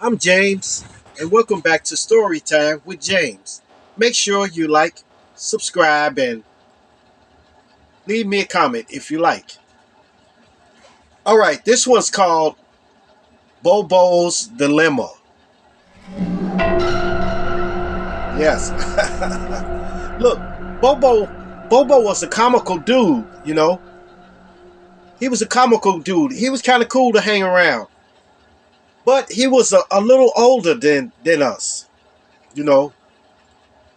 I'm James, and welcome back to Storytime with James. Make sure you like, subscribe, and leave me a comment if you like. All right, this one's called Bobo's Dilemma. Yes. Look, Bobo was a comical dude, you know. He was a comical dude. He was kind of cool to hang around. But he was a little older than us, you know.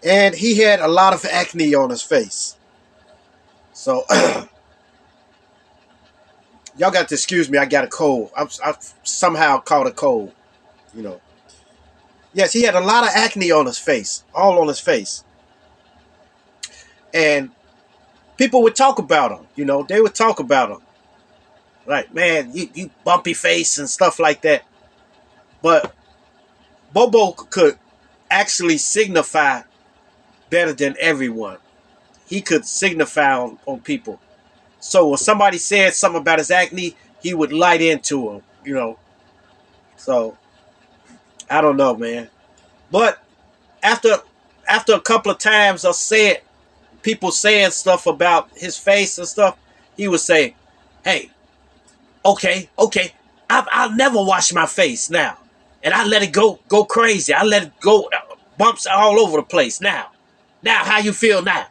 And he had a lot of acne on his face. So y'all got to excuse me. I got a cold. I somehow caught a cold. You know. Yes, he had a lot of acne on his face, all on his face, and people would talk about him. You know, they would talk about him, like, man, you bumpy face and stuff like that. But Bobo could actually signify better than everyone. He could signify on people. So when somebody said something about his acne, he would light into him. You know. So I don't know, man. But after after a couple of times I said people saying stuff about his face and stuff, he would say, "Hey, okay, I'll never wash my face now, and I let it go crazy. I let it go bumps all over the place now. Now, how you feel now?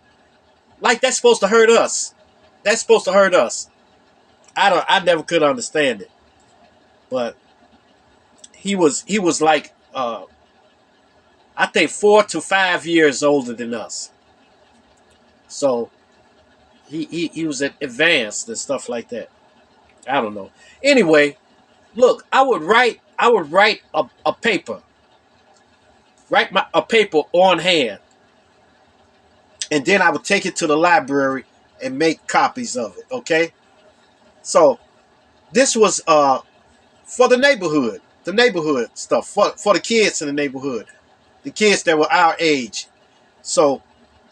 Like that's supposed to hurt us. That's supposed to hurt us. I never could understand it, but he was like I think 4 to 5 years older than us. So he was advanced and stuff like that. I don't know. Anyway, look, I would write a paper, a paper on hand, and then I would take it to the library and make copies of it. Okay, so this was for the neighborhood stuff for the kids in the neighborhood, the kids that were our age. So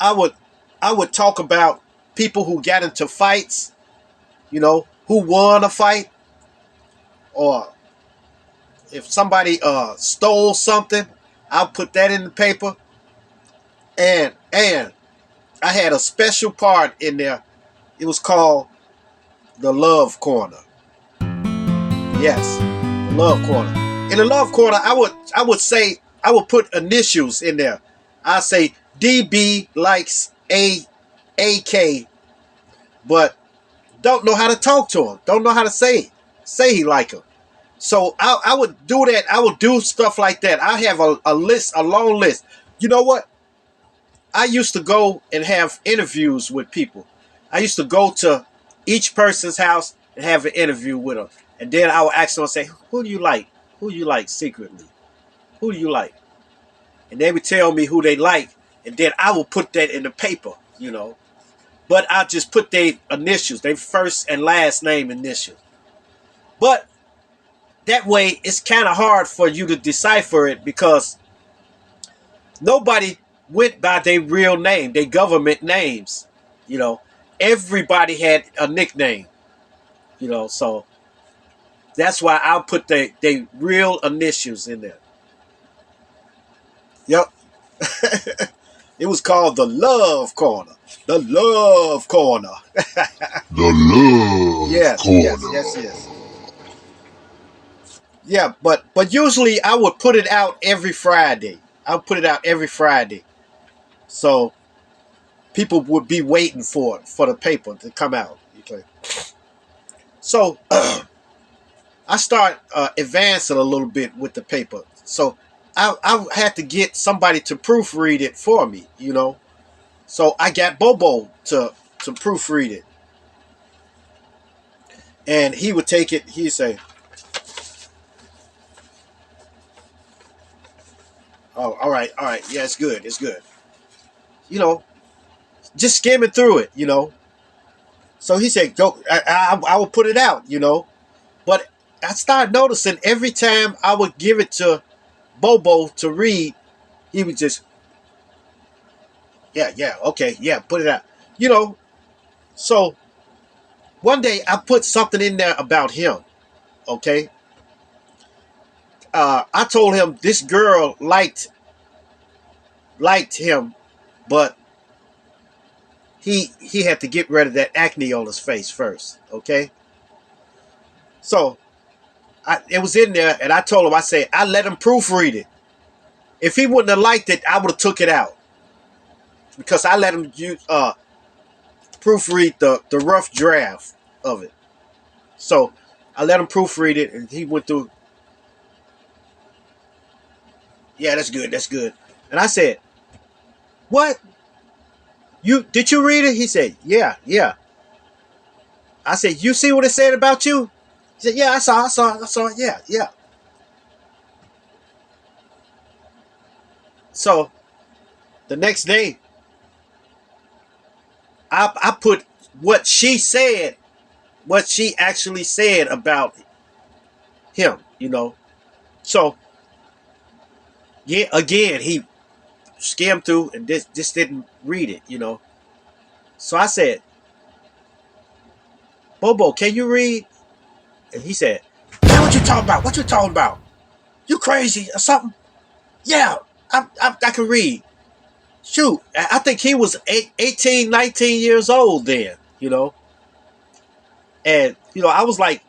I would I would talk about people who got into fights, who won a fight, or if somebody stole something, I'll put that in the paper. And I had a special part in there. It was called the Love Corner. Yes, the Love Corner. In the Love Corner, I would put initials in there. I say DB likes AK, but don't know how to talk to him. Don't know how to say he like him. So I would do that. I would do stuff like that. I have a list, a long list. You know what? I used to go and have interviews with people. I used to go to each person's house and have an interview with them. And then I would ask them and say, who do you like? Who do you like secretly? Who do you like? And they would tell me who they like. And then I would put that in the paper. But I just put their initials, their first and last name initials. But that way, it's kind of hard for you to decipher it because nobody went by their real name, their government names. You know, everybody had a nickname. So that's why I'll put their real initials in there. Yep. It was called the Love Corner. The Love Corner. The love Yes, yes, yes, corner. yes. Yeah, but usually I would put it out every Friday. I would put it out every Friday. So people would be waiting for the paper to come out. Okay. So I start advancing a little bit with the paper. So I had to get somebody to proofread it for me. So I got Bobo to proofread it, and he would take it. He'd say, "Oh, all right, yeah, it's good, it's good." You know, just skimming through it. So he said, "Go, I will put it out." But I started noticing every time I would give it to Bobo to read, he would just, yeah, okay, yeah, put it out. You know, so one day I put something in there about him. Okay, I told him this girl liked him, but he had to get rid of that acne on his face first. Okay, so it was in there, and I told him, I said, I let him proofread it. If he wouldn't have liked it, I would have took it out, because I let him proofread the rough draft of it. So I let him proofread it, and he went through. Yeah, that's good. That's good. And I said, "What? Did you read it?" He said, "Yeah, yeah." I said, "You see what it said about you?" He said, "Yeah, I saw it. Yeah, yeah." So the next day, I put what she said, what she actually said about him. So yeah, again, he skimmed through and just didn't read it. So I said, "Bobo, can you read?" And he said, "Man, what you talking about? What you talking about? You crazy or something?" "Yeah, I can read." Shoot, I think he was 18, 19 years old then. And, I was like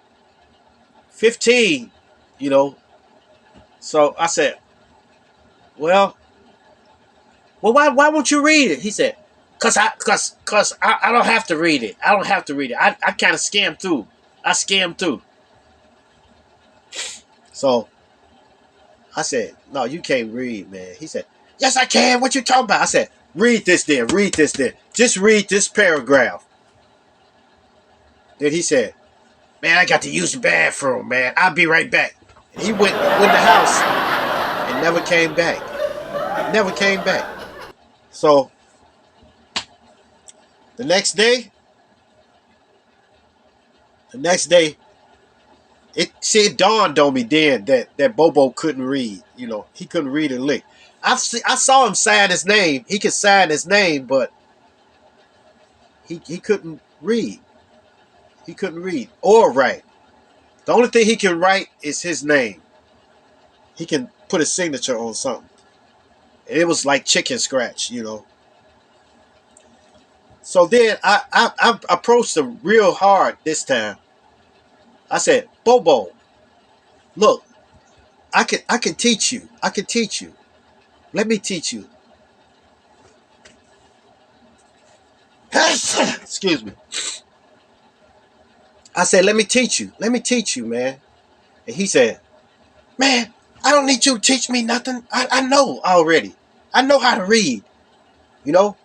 15. So I said, well, why won't you read it? He said, cause I don't have to read it. I don't have to read it. I kind of scammed through. I scammed through. So I said, no, you can't read, man. He said, yes, I can. What you talking about? I said, read this then. Read this then. Just read this paragraph. Then he said, man, I got to use the bathroom, man. I'll be right back. And he went in the house and never came back. Never came back. So the next day, the next day, it dawned on me then that Bobo couldn't read. He couldn't read a lick. I saw him sign his name. He could sign his name, but he couldn't read. He couldn't read or write. The only thing he can write is his name. He can put his signature on something. It was like chicken scratch. So then I approached him real hard this time. I said, Bobo, look, I can teach you. I can teach you. Let me teach you. Excuse me. I said, let me teach you. Let me teach you, man. And he said, man, I don't need you to teach me nothing. I know already. I know how to read. You know?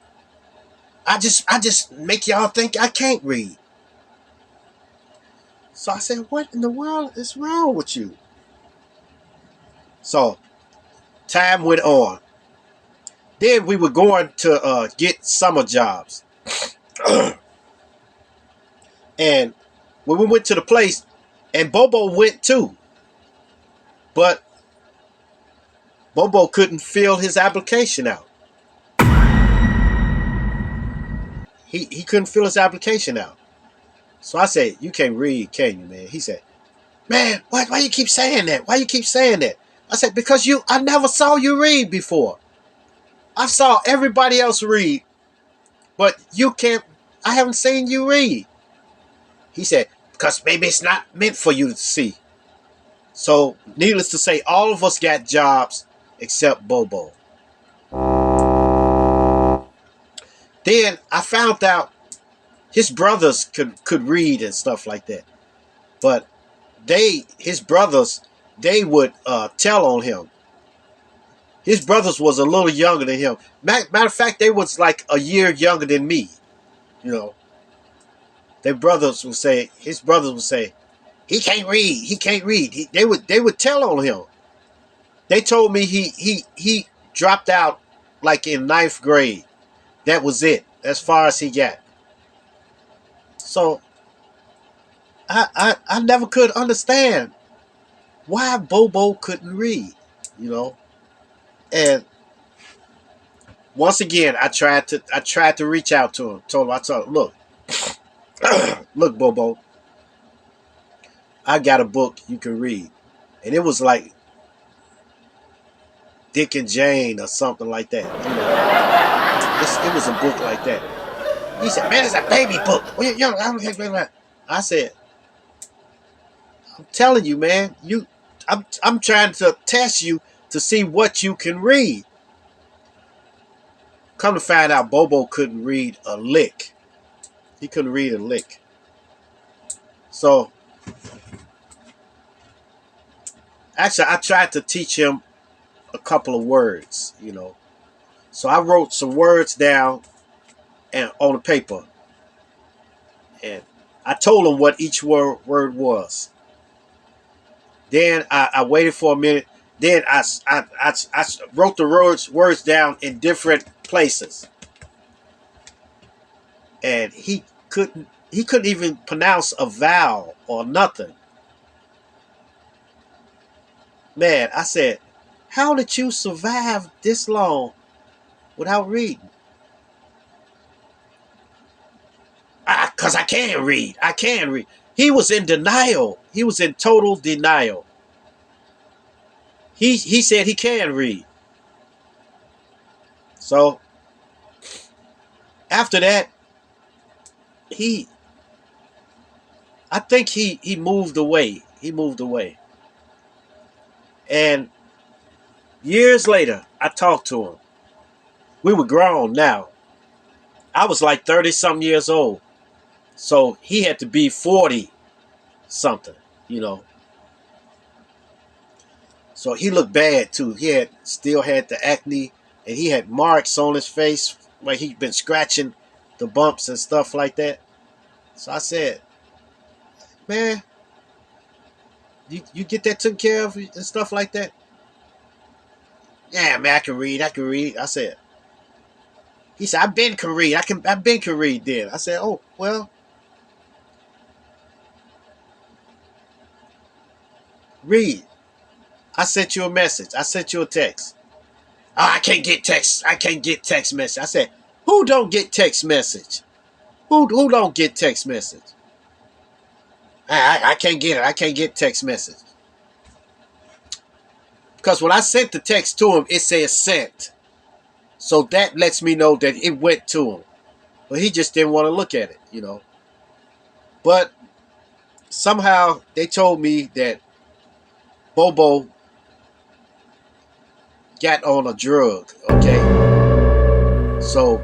I just make y'all think I can't read. So I said, what in the world is wrong with you? So time went on. Then we were going to get summer jobs. And when we went to the place, and Bobo went too, but Bobo couldn't fill his application out. He couldn't fill his application out. So I said, you can't read, can you, man? He said, man, why you keep saying that? Why you keep saying that? I said, because I never saw you read before. I saw everybody else read, but you can't, I haven't seen you read. He said, because maybe it's not meant for you to see. So, needless to say, all of us got jobs except Bobo. Then I found out his brothers could read and stuff like that. But his brothers, they would tell on him. His brothers was a little younger than him. Matter of fact, they was like a year younger than me. His brothers would say, he can't read. He can't read. They would tell on him. They told me he dropped out like in 9th grade. That was it, as far as he got. So I never could understand why Bobo couldn't read. And once again, I tried to reach out to him. Told him, look, look, Bobo, I got a book you can read, and it was like Dick and Jane or something like that. It was a book like that. He said, man, it's a baby book. I said, I'm telling you, man, I'm trying to test you to see what you can read. Come to find out, Bobo couldn't read a lick. He couldn't read a lick. So, actually, I tried to teach him a couple of words, So I wrote some words down and on the paper, and I told him what each word was. Then I waited for a minute. Then I wrote the words down in different places, and he couldn't even pronounce a vowel or nothing. Man, I said, how did you survive this long without reading? Because I can read. I can read. He was in denial. He was in total denial. He said he can read. So after that, I think he moved away. He moved away. And years later, I talked to him. We were grown now. I was like 30-something years old. So he had to be 40-something. So he looked bad too. He still had the acne, and he had marks on his face where he'd been scratching the bumps and stuff like that. So I said, man, you get that taken care of and stuff like that? Yeah, man, I can read. I said, he said, I've been can read. I've been can read then. I said, oh, well, read. I sent you a message. I sent you a text. Oh, I can't get text. I can't get text message. I said, who don't get text message? Who don't get text message? I can't get it. I can't get text message. Because when I sent the text to him, it says sent. So that lets me know that it went to him. But he just didn't want to look at it. But somehow they told me that Bobo got on a drug, okay? So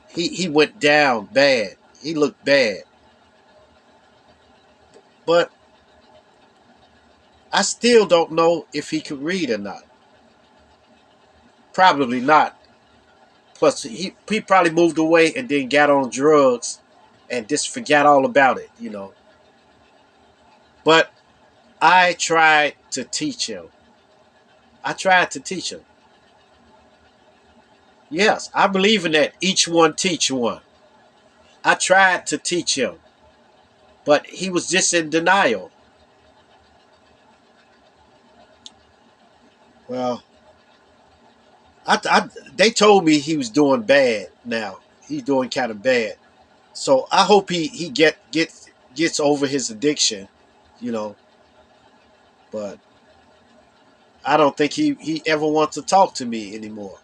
he went down bad. He looked bad. But I still don't know if he could read or not. Probably not. Plus, he probably moved away and then got on drugs and just forgot all about it, But I tried to teach him. I tried to teach him. Yes, I believe in that. Each one teach one. I tried to teach him, but he was just in denial. Well, they told me he was doing bad now. He's doing kind of bad. So I hope he gets over his addiction, But I don't think he ever wants to talk to me anymore,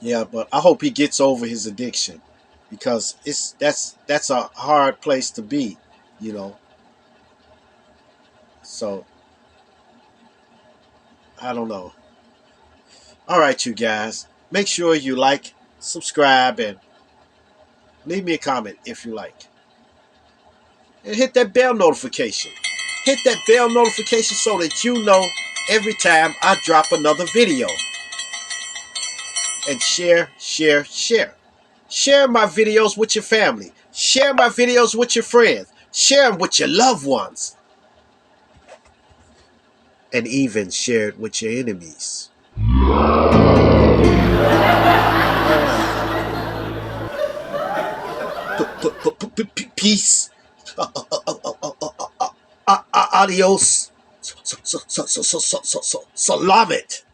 Yeah, but I hope he gets over his addiction, because that's a hard place to be, So I don't know. All right, you guys, make sure you like, subscribe, and leave me a comment if you like. And hit that bell notification. Hit that bell notification so that you know every time I drop another video. And share, share, share. Share my videos with your family. Share my videos with your friends. Share them with your loved ones. And even share it with your enemies. Peace. Adios. Salam it.